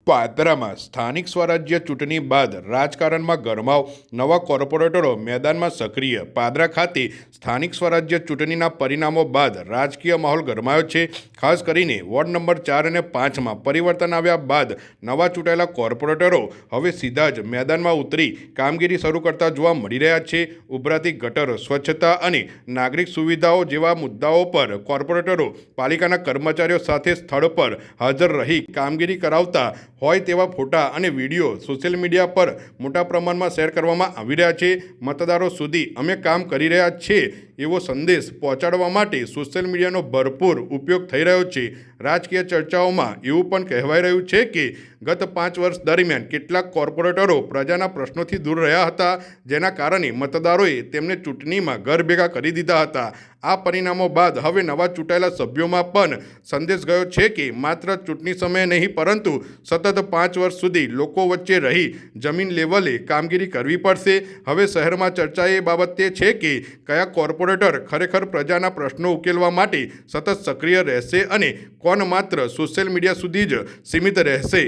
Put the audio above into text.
પાદરામાં સ્થાનિક સ્વરાજ્ય ચૂંટણી બાદ રાજકારણમાં ગરમાવ, નવા કોર્પોરેટરો મેદાનમાં સક્રિય. પાદરા ખાતે સ્થાનિક સ્વરાજ્ય ચૂંટણીના પરિણામો બાદ રાજકીય માહોલ ગરમાયો છે. ખાસ કરીને વોર્ડ નંબર 4 અને 5માં પરિવર્તન આવ્યા બાદ નવા ચૂંટાયેલા કોર્પોરેટરો હવે સીધા જ મેદાનમાં ઉતરી કામગીરી શરૂ કરતા જોવા મળી રહ્યા છે. ઉભરાતી ગટર, સ્વચ્છતા અને નાગરિક સુવિધાઓ જેવા મુદ્દાઓ પર કોર્પોરેટરો પાલિકાના કર્મચારીઓ સાથે સ્થળ પર હાજર રહી કામગીરી કરાવતા હોય તેવા ફોટા અને વિડીયો સોશિયલ મીડિયા પર મોટા પ્રમાણમાં શેર કરવામાં આવી રહ્યા છે. મતદારો સુધી અમે કામ કરી રહ્યા છીએ એવો સંદેશ પહોંચાડવા માટે સોશિયલ મીડિયાનો ભરપૂર ઉપયોગ થઈ રહ્યો છે. રાજકીય ચર્ચાઓમાં એવું પણ કહેવાઈ રહ્યું છે કે ગત 5 વર્ષ દરમિયાન કેટલાક કોર્પોરેટરો પ્રજાના પ્રશ્નોથી દૂર રહ્યા હતા, જેના કારણે મતદારોએ તેમને ચૂંટણીમાં ઘર ભેગા કરી દીધા હતા. આ પરિણામો બાદ હવે નવા ચૂંટાયેલા સભ્યોમાં પણ સંદેશ ગયો છે કે માત્ર ચૂંટણી સમયે નહીં પરંતુ સતત 5 વર્ષ સુધી લોકો વચ્ચે રહી જમીન લેવલે કામગીરી કરવી પડશે. હવે શહેરમાં ચર્ચા એ બાબતે છે કે કયા કોર્પોરેટર ખરેખર પ્રજાના પ્રશ્નો ઉકેલવા માટે સતત સક્રિય રહેશે અને કોણ માત્ર સોશિયલ મીડિયા સુધી જ સીમિત રહેશે.